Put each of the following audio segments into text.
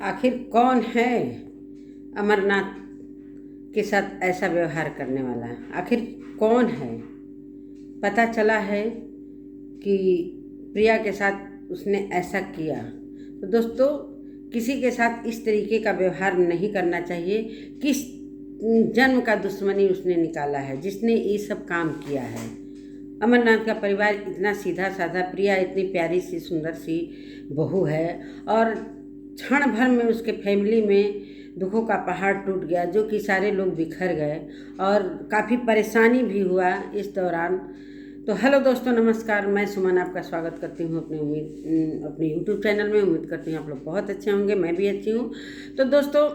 आखिर कौन है अमरनाथ के साथ ऐसा व्यवहार करने वाला? आखिर कौन है? पता चला है कि प्रिया के साथ उसने ऐसा किया। तो दोस्तों, किसी के साथ इस तरीके का व्यवहार नहीं करना चाहिए। किस जन्म का दुश्मनी उसने निकाला है जिसने ये सब काम किया है? अमरनाथ का परिवार इतना सीधा साधा, प्रिया इतनी प्यारी सी सुंदर सी बहू है और क्षण भर में उसके फैमिली में दुखों का पहाड़ टूट गया, जो कि सारे लोग बिखर गए और काफ़ी परेशानी भी हुआ इस दौरान। तो हेलो दोस्तों, नमस्कार। मैं सुमन आपका स्वागत करती हूँ अपने यूट्यूब चैनल में। उम्मीद करती हूँ आप लोग बहुत अच्छे होंगे, मैं भी अच्छी हूँ। तो दोस्तों,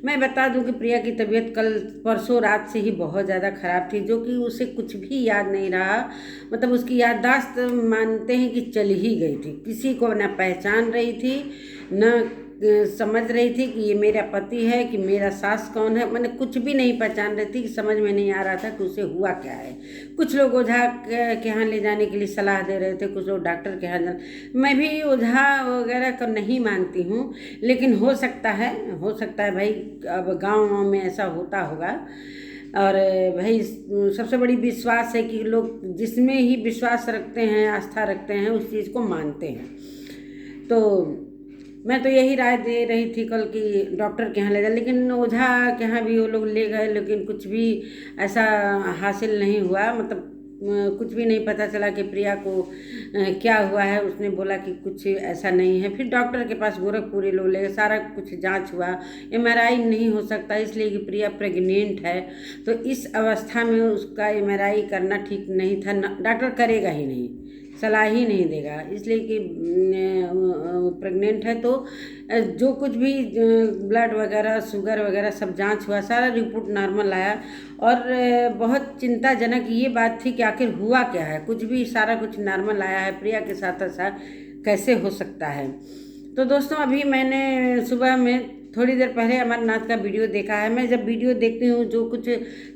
मैं बता दूं कि प्रिया की तबीयत कल परसों रात से ही बहुत ज़्यादा ख़राब थी, जो कि उसे कुछ भी याद नहीं रहा। मतलब उसकी याददाश्त मानते हैं कि चली ही गई थी। किसी को न पहचान रही थी, न समझ रही थी कि ये मेरा पति है कि मेरा सास कौन है। मैंने कुछ भी नहीं पहचान रही थी कि समझ में नहीं आ रहा था कि उसे हुआ क्या है। कुछ लोग ओझा के यहाँ ले जाने के लिए सलाह दे रहे थे, कुछ लोग डॉक्टर के यहाँ मैं भी ओझा वगैरह को नहीं मानती हूँ, लेकिन हो सकता है भाई, अब गाँव में ऐसा होता होगा। और भाई सबसे बड़ी विश्वास है कि लोग जिसमें ही विश्वास रखते हैं, आस्था रखते हैं, उस चीज़ को मानते हैं। तो मैं तो यही राय दे रही थी कल कि डॉक्टर के यहाँ ले जाए, लेकिन ओझा के यहाँ भी वो लोग ले गए, लेकिन कुछ भी ऐसा हासिल नहीं हुआ। मतलब कुछ भी नहीं पता चला कि प्रिया को क्या हुआ है। उसने बोला कि कुछ ऐसा नहीं है। फिर डॉक्टर के पास गोरखपुरी लोग ले गए, सारा कुछ जांच हुआ, एमआरआई नहीं हो सकता इसलिए कि प्रिया प्रेग्नेंट है। तो इस अवस्था में उसका एमआरआई करना ठीक नहीं था, डॉक्टर करेगा ही नहीं, सलाह ही नहीं देगा, इसलिए कि प्रेग्नेंट है। तो जो कुछ भी ब्लड वगैरह, शुगर वगैरह सब जांच हुआ, सारा रिपोर्ट नॉर्मल आया। और बहुत चिंताजनक ये बात थी कि आखिर हुआ क्या है। कुछ भी सारा कुछ नॉर्मल आया है, प्रिया के साथ ऐसा कैसे हो सकता है? तो दोस्तों, अभी मैंने सुबह में थोड़ी देर पहले अमरनाथ का वीडियो देखा है। मैं जब वीडियो देखती हूँ, जो कुछ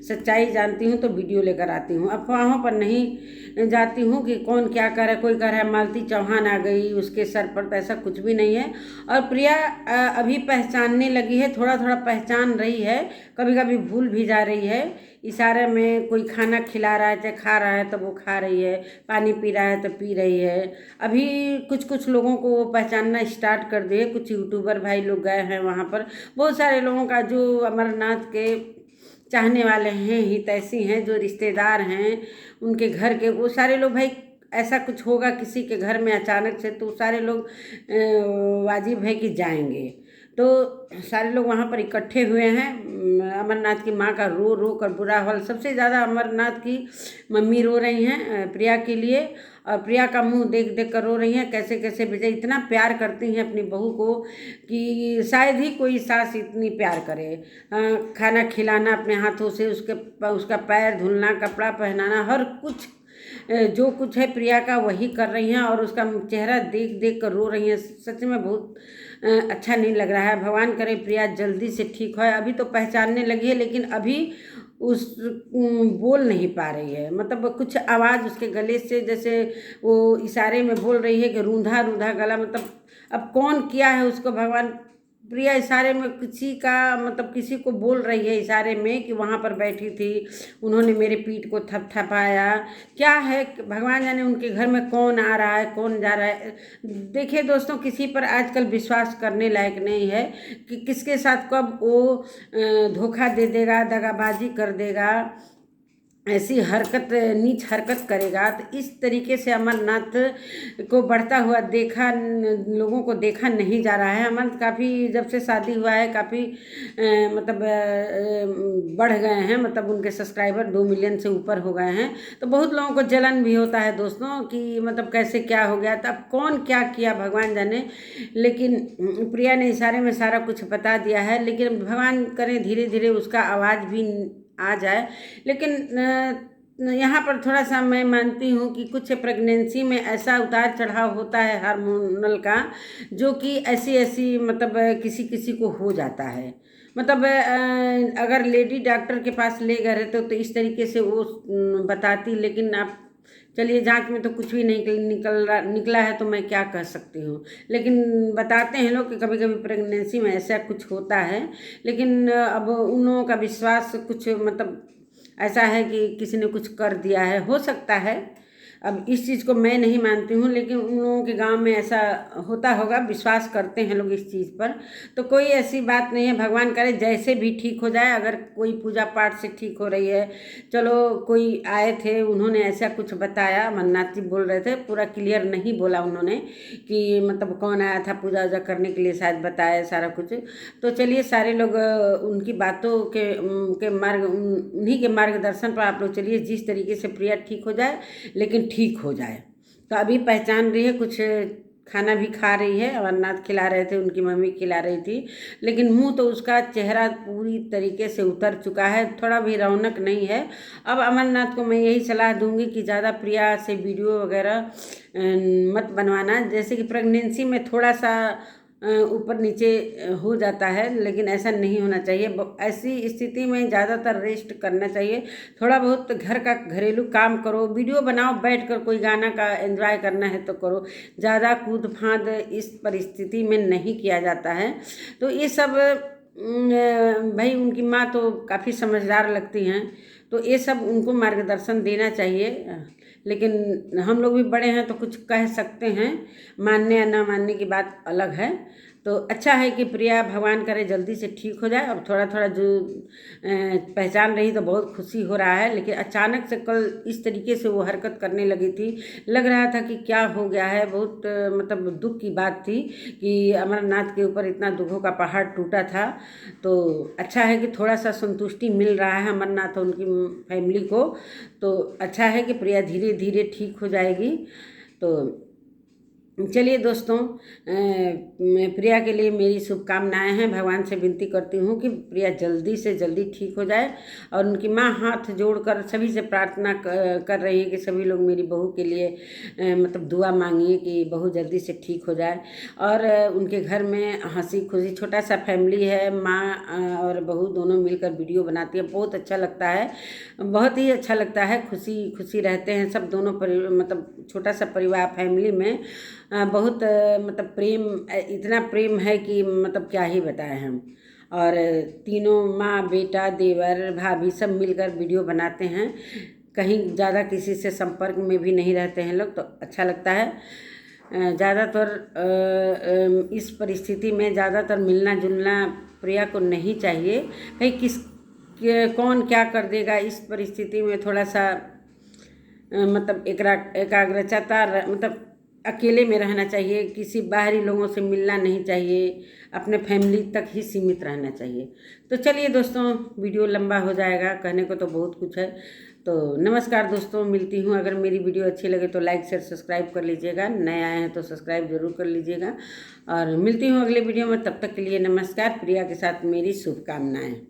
सच्चाई जानती हूँ तो वीडियो लेकर आती हूँ। अफवाहों पर नहीं जाती हूँ कि कौन क्या कर रहा है। कोई कह रहा है मालती चौहान आ गई उसके सर पर, तो ऐसा कुछ भी नहीं है। और प्रिया अभी पहचानने लगी है, थोड़ा थोड़ा पहचान रही है, कभी कभी भूल भी जा रही है। इशारे में कोई खाना खिला रहा है, चाहे खा रहा है तो वो खा रही है, पानी पी रहा है तो पी रही है। अभी कुछ कुछ लोगों को वो पहचानना स्टार्ट कर दिए। कुछ यूट्यूबर भाई लोग गए हैं वहाँ पर। बहुत सारे लोगों का जो अमरनाथ के चाहने वाले हैं, हितैषी हैं, जो रिश्तेदार हैं उनके घर के, वो सारे लोग भाई, ऐसा कुछ होगा किसी के घर में अचानक से तो सारे लोग वाजिब है कि जाएंगे। तो सारे लोग वहाँ पर इकट्ठे हुए हैं। अमरनाथ की माँ का रो रो कर बुरा हाल। सबसे ज़्यादा अमरनाथ की मम्मी रो रही हैं प्रिया के लिए, और प्रिया का मुंह देख देख कर रो रही हैं। कैसे कैसे बेचारी इतना प्यार करती हैं अपनी बहू को कि शायद ही कोई सास इतनी प्यार करे। खाना खिलाना अपने हाथों से, उसका पैर धुलना, कपड़ा पहनाना, हर कुछ जो कुछ है प्रिया का वही कर रही हैं। और उसका चेहरा देख देख कर रो रही हैं। सच में बहुत अच्छा नहीं लग रहा है। भगवान करे प्रिया जल्दी से ठीक हो। अभी तो पहचानने लगी है, लेकिन अभी उस बोल नहीं पा रही है। मतलब कुछ आवाज़ उसके गले से, जैसे वो इशारे में बोल रही है कि रूंधा रूंधा गला। मतलब अब कौन किया है उसको भगवान। प्रिया इशारे में किसी का, मतलब किसी को बोल रही है इशारे में कि वहाँ पर बैठी थी, उन्होंने मेरे पीठ को थपथपाया। क्या है भगवान जाने उनके घर में कौन आ रहा है, कौन जा रहा है। देखिए दोस्तों, किसी पर आजकल विश्वास करने लायक नहीं है कि किसके साथ कब वो धोखा दे देगा, दगाबाजी कर देगा, ऐसी हरकत, नीच हरकत करेगा। तो इस तरीके से अमरनाथ को बढ़ता हुआ लोगों को देखा नहीं जा रहा है। अमरनाथ काफ़ी, जब से शादी हुआ है, काफ़ी मतलब बढ़ गए हैं। मतलब उनके सब्सक्राइबर 2 मिलियन से ऊपर हो गए हैं। तो बहुत लोगों को जलन भी होता है दोस्तों कि मतलब कैसे क्या हो गया था, अब कौन क्या किया भगवान जाने। लेकिन प्रिया ने इशारे में सारा कुछ बता दिया है। लेकिन भगवान करें धीरे धीरे उसका आवाज़ भी आ जाए। लेकिन यहाँ पर थोड़ा सा मैं मानती हूँ कि कुछ प्रेगनेंसी में ऐसा उतार चढ़ाव होता है हार्मोनल का, जो कि ऐसी मतलब किसी किसी को हो जाता है। मतलब अगर लेडी डॉक्टर के पास ले गए रहते तो इस तरीके से वो बताती। लेकिन आप चलिए जांच में तो कुछ भी नहीं निकला है, तो मैं क्या कह सकती हूँ। लेकिन बताते हैं लोग कि कभी कभी प्रेगनेंसी में ऐसा कुछ होता है, लेकिन अब उन लोगों का विश्वास कुछ मतलब ऐसा है कि किसी ने कुछ कर दिया है, हो सकता है। अब इस चीज़ को मैं नहीं मानती हूँ, लेकिन उन लोगों के गांव में ऐसा होता होगा, विश्वास करते हैं लोग इस चीज़ पर। तो कोई ऐसी बात नहीं है, भगवान करे जैसे भी ठीक हो जाए। अगर कोई पूजा पाठ से ठीक हो रही है, चलो कोई आए थे, उन्होंने ऐसा कुछ बताया, अमरनाथ जी बोल रहे थे, पूरा क्लियर नहीं बोला उन्होंने कि मतलब कौन आया था पूजा वूजा करने के लिए, शायद बताया सारा कुछ। तो चलिए सारे लोग उनकी बातों के मार्ग, उन्हीं के मार्गदर्शन पर आप लोग चलिए, जिस तरीके से प्रिया ठीक हो जाए, लेकिन ठीक हो जाए। तो अभी पहचान रही है, कुछ खाना भी खा रही है, अमरनाथ खिला रहे थे, उनकी मम्मी खिला रही थी, लेकिन मुंह तो उसका चेहरा पूरी तरीके से उतर चुका है, थोड़ा भी रौनक नहीं है। अब अमरनाथ को मैं यही सलाह दूंगी कि ज़्यादा प्रिया से वीडियो वगैरह मत बनवाना। जैसे कि प्रेगनेंसी में थोड़ा सा ऊपर नीचे हो जाता है, लेकिन ऐसा नहीं होना चाहिए। ऐसी स्थिति में ज़्यादातर रेस्ट करना चाहिए। थोड़ा बहुत घर का घरेलू काम करो, वीडियो बनाओ, बैठ कर कोई गाना का एंजॉय करना है तो करो। ज़्यादा कूद फांद इस परिस्थिति में नहीं किया जाता है। तो ये सब भाई उनकी माँ तो काफ़ी समझदार लगती हैं, तो ये सब उनको मार्गदर्शन देना चाहिए। लेकिन हम लोग भी बड़े हैं तो कुछ कह सकते हैं, मानने या ना मानने की बात अलग है। तो अच्छा है कि प्रिया भगवान करे जल्दी से ठीक हो जाए। अब थोड़ा थोड़ा जो पहचान रही तो बहुत खुशी हो रहा है, लेकिन अचानक से कल इस तरीके से वो हरकत करने लगी थी, लग रहा था कि क्या हो गया है। बहुत मतलब दुख की बात थी कि अमरनाथ के ऊपर इतना दुखों का पहाड़ टूटा था। तो अच्छा है कि थोड़ा सा संतुष्टि मिल रहा है अमरनाथ और उनकी फैमिली को। तो अच्छा है कि प्रिया धीरे धीरे ठीक हो जाएगी। तो चलिए दोस्तों, प्रिया के लिए मेरी शुभकामनाएं हैं। भगवान से विनती करती हूँ कि प्रिया जल्दी से जल्दी ठीक हो जाए। और उनकी माँ हाथ जोड़कर सभी से प्रार्थना कर रही है कि सभी लोग मेरी बहू के लिए मतलब दुआ मांगिए कि बहू जल्दी से ठीक हो जाए। और उनके घर में हंसी खुशी छोटा सा फैमिली है, माँ और बहू दोनों मिलकर वीडियो बनाती है, बहुत अच्छा लगता है, बहुत ही अच्छा लगता है। खुशी खुशी रहते हैं सब दोनों मतलब छोटा सा परिवार फैमिली में बहुत मतलब प्रेम, इतना प्रेम है कि मतलब क्या ही बताएं हम। और तीनों माँ बेटा देवर भाभी सब मिलकर वीडियो बनाते हैं, कहीं ज़्यादा किसी से संपर्क में भी नहीं रहते हैं लोग, तो अच्छा लगता है। ज़्यादातर इस परिस्थिति में ज़्यादातर मिलना जुलना प्रिया को नहीं चाहिए। कहीं कौन क्या कर देगा, इस परिस्थिति में थोड़ा सा मतलब एकाग्रता मतलब अकेले में रहना चाहिए, किसी बाहरी लोगों से मिलना नहीं चाहिए, अपने फैमिली तक ही सीमित रहना चाहिए। तो चलिए दोस्तों, वीडियो लंबा हो जाएगा, कहने को तो बहुत कुछ है। तो नमस्कार दोस्तों, मिलती हूँ। अगर मेरी वीडियो अच्छी लगे तो लाइक शेयर सब्सक्राइब कर लीजिएगा, नए आए हैं तो सब्सक्राइब जरूर कर लीजिएगा। और मिलती हूँ अगले वीडियो में, तब तक के लिए नमस्कार। प्रिया के साथ मेरी शुभकामनाएँ।